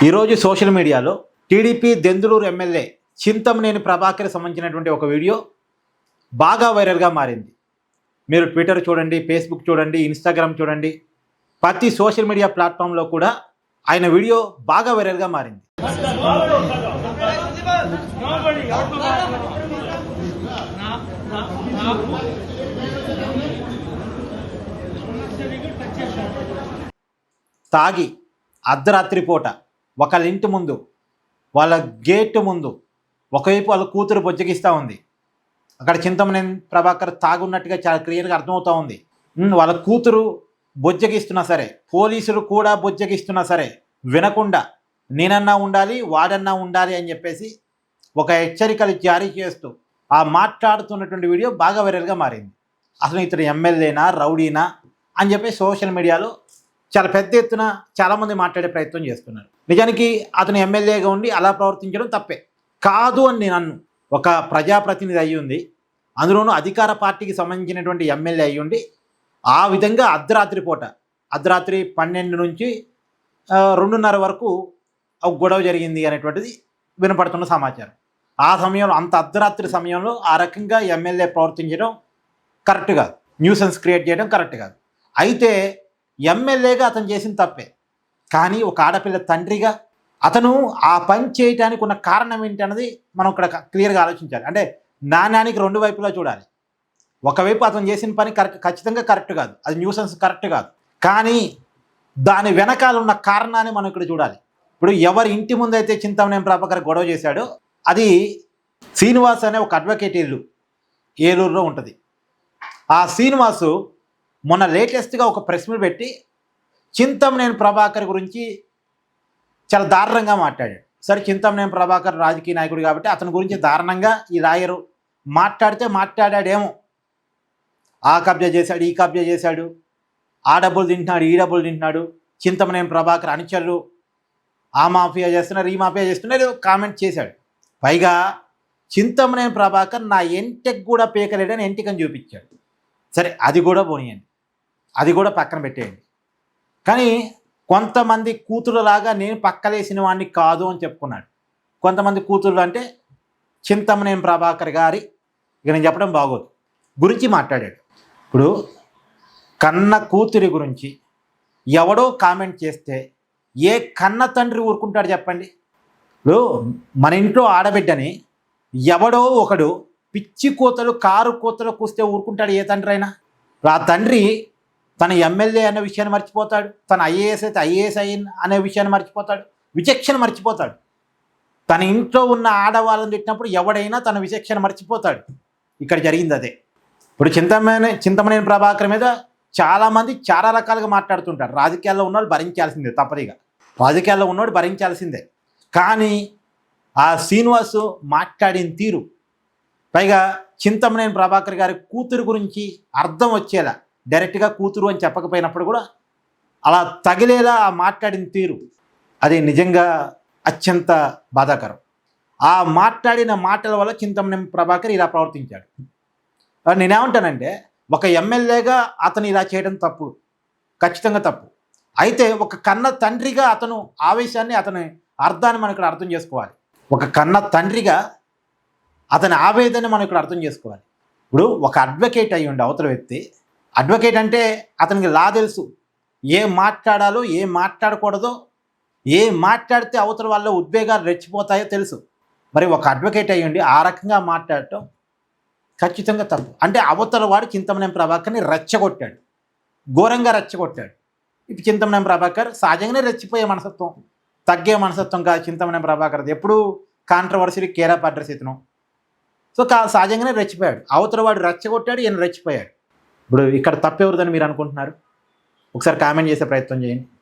ఈరోజు సోషల్ మీడియాలో TDP Denduluru MLA Chintamaneni Prabhakar సంబంధించినటువంటి ఒక వీడియో బాగా వైరల్గా మారింది. మీరు ట్విట్టర్ చూడండి, ఫేస్బుక్ చూడండి, ఇన్స్టాగ్రామ్ చూడండి, ప్రతి సోషల్ మీడియా ప్లాట్ఫామ్లో కూడా ఆయన వీడియో బాగా వైరల్గా మారింది. తాగి అర్ధరాత్రి పూట ఒకళ్ళ ఇంటి ముందు, వాళ్ళ గేటు ముందు ఒకవైపు వాళ్ళ కూతురు బొజ్జగిస్తూ ఉంది. అక్కడ చింతమనేని ప్రభాకర్ తాగున్నట్టుగా చాలా క్లియర్గా అర్థమవుతూ ఉంది. వాళ్ళ కూతురు బొజ్జగిస్తున్నా సరే, పోలీసులు కూడా బొజ్జగిస్తున్నా సరే వినకుండా నేనన్నా ఉండాలి, వాడన్నా ఉండాలి అని చెప్పేసి ఒక హెచ్చరికలు జారీ చేస్తూ ఆ మాట్లాడుతున్నటువంటి వీడియో బాగా వైరల్గా మారింది. అసలు ఇతను ఎమ్మెల్యేనా, రౌడీనా అని చెప్పి సోషల్ మీడియాలో చాలా పెద్ద ఎత్తున చాలామంది మాట్లాడే ప్రయత్నం చేస్తున్నారు. నిజానికి అతను ఎమ్మెల్యేగా ఉండి అలా ప్రవర్తించడం తప్పే కాదు అని నేను అన్ను. ఒక ప్రజాప్రతినిధి అయ్యి ఉంది, అందులోనూ అధికార పార్టీకి సంబంధించినటువంటి ఎమ్మెల్యే అయ్యి ఉండి ఆ విధంగా అర్ధరాత్రి 12 నుంచి 2:30 వరకు ఒక గొడవ జరిగింది అనేటువంటిది వినపడుతున్న సమాచారం. ఆ సమయంలో, అంత అర్ధరాత్రి సమయంలో ఆ రకంగా ఎమ్మెల్యే ప్రవర్తించడం కరెక్ట్ కాదు, న్యూసెన్స్ క్రియేట్ చేయడం కరెక్ట్ కాదు. అయితే ఎమ్మెల్యేగా అతను చేసిన తప్పే, కానీ ఒక ఆడపిల్ల తండ్రిగా అతను ఆ పని చేయడానికి ఉన్న కారణం ఏంటి అన్నది మనం ఇక్కడ క్లియర్గా ఆలోచించాలి. అంటే నాణ్యానికి రెండు వైపులా చూడాలి. ఒకవైపు అతను చేసిన పని ఖచ్చితంగా కరెక్ట్ కాదు, అది న్యూసెన్స్ కరెక్ట్ కాదు, కానీ దాని వెనకాల ఉన్న కారణాన్ని మనం ఇక్కడ చూడాలి. ఇప్పుడు ఎవరి ఇంటి ముందైతే చింతమనేని ప్రభాకర్ గొడవ చేశాడో అది శ్రీనివాస్ అనే ఒక అడ్వకేట్ ఇల్లు ఏలూరులో ఉంటుంది. ఆ శ్రీనివాసు మొన్న లేటెస్ట్గా ఒక ప్రెస్ మీట్ పెట్టి చింతమనేని ప్రభాకర్ గురించి చాలా దారుణంగా మాట్లాడాడు. సరే, చింతమనేని ప్రభాకర్ రాజకీయ నాయకుడు కాబట్టి అతని గురించి దారుణంగా ఈ లాయరు మాట్లాడాడేమో. ఆ కబ్జా చేశాడు, ఈ కబ్జా చేశాడు, ఆ డబ్బులు తింటున్నాడు, ఈ డబ్బులు తింటున్నాడు, చింతమనేని ప్రభాకర్ అనుచరులు ఆ మాఫియా చేస్తున్నారు, ఈ మాఫియా చేస్తున్నారు కామెంట్ చేశాడు. పైగా చింతమనేని ప్రభాకర్ నా ఎంటెక్ కూడా పీకలేడని ఎంటికని చూపించాడు. సరే, అది కూడా పోనీయండి, అది కూడా పక్కన పెట్టేయండి. కానీ కొంతమంది కూతురులాగా నేను పక్కలేసిన వాడిని కాదు అని చెప్పుకున్నాడు. కొంతమంది కూతురు అంటే చింతమనేని ప్రభాకర్ గారి, ఇక నేను చెప్పడం బాగోదు, గురించి మాట్లాడాడు. ఇప్పుడు కన్న కూతురి గురించి ఎవడో కామెంట్ చేస్తే ఏ కన్న తండ్రి ఊరుకుంటాడు చెప్పండి? ఇప్పుడు మన ఇంట్లో ఆడబిడ్డని ఎవడో ఒకడు పిచ్చి కూతలు, కారు కూతలు కూస్తే ఊరుకుంటాడు ఏ తండ్రి అయినా? ఆ తండ్రి తన ఎమ్మెల్యే అనే విషయాన్ని మర్చిపోతాడు, తన ఐఏఎస్ అయితే ఐఏఎస్ అనే విషయాన్ని మర్చిపోతాడు, విచక్షణ మర్చిపోతాడు. తన ఇంట్లో ఉన్న ఆడవాళ్ళని తిట్టినప్పుడు ఎవడైనా తన విచక్షణ మర్చిపోతాడు. ఇక్కడ జరిగింది అదే. ఇప్పుడు చింతమనేని ప్రభాకర్ మీద చాలామంది చాలా రకాలుగా మాట్లాడుతుంటారు. రాజకీయాల్లో ఉన్నవాళ్ళు భరించాల్సిందే, తప్పదిగా రాజకీయాల్లో ఉన్నవాడు భరించాల్సిందే. కానీ ఆ శ్రీనివాసు మాట్లాడిన తీరు, పైగా చింతమనేని ప్రభాకర్ గారి కూతురు గురించి అర్థం వచ్చేలా, డైరెక్ట్గా కూతురు అని చెప్పకపోయినప్పుడు కూడా అలా తగిలేలా మాట్లాడిన తీరు, అది నిజంగా అత్యంత బాధాకరం. ఆ మాట్లాడిన మాటల వల్ల చింతమనేని ప్రభాకర్ ఇలా ప్రవర్తించాడు. నేనేమంటానంటే, ఒక ఎమ్మెల్యేగా అతను ఇలా చేయడం తప్పు, ఖచ్చితంగా తప్పు. అయితే ఒక కన్న తండ్రిగా అతను ఆవేశాన్ని, అతని అర్థాన్ని మనం ఇక్కడ అర్థం చేసుకోవాలి. ఒక కన్న తండ్రిగా అతని ఆవేదన మనం ఇక్కడ అర్థం చేసుకోవాలి. ఇప్పుడు ఒక అడ్వకేట్ అయ్యి ఉండి అవతల వ్యక్తి, అడ్వకేట్ అంటే అతనికి లా తెలుసు, ఏం మాట్లాడాలో ఏం మాట్లాడకూడదో, ఏం మాట్లాడితే అవతల వాళ్ళ ఉద్వేగాలు రెచ్చిపోతాయో తెలుసు. మరి ఒక అడ్వకేట్ అయ్యి ఉండి ఆ రకంగా మాట్లాడటం ఖచ్చితంగా తప్పు. అంటే అవతల వాడు చింతమనేని ప్రభాకర్ని రెచ్చగొట్టాడు, ఘోరంగా రెచ్చగొట్టాడు. ఇప్పుడు చింతమనేని ప్రభాకర్ సహజంగానే రెచ్చిపోయే మనస్తత్వం, తగ్గే మనస్తత్వం కాదు చింతమనేని ప్రభాకర్ది. ఎప్పుడు కాంట్రవర్సీ కేరాప్ అడ్రస్ ఇతను. సో సహజంగానే రెచ్చిపోయాడు, అవతల వాడు రెచ్చగొట్టాడు, ఈయన రెచ్చిపోయాడు. ఇప్పుడు ఇక్కడ తప్పెవరిదని మీరు అనుకుంటున్నారు? ఒకసారి కామెంట్ చేసే ప్రయత్నం చేయండి.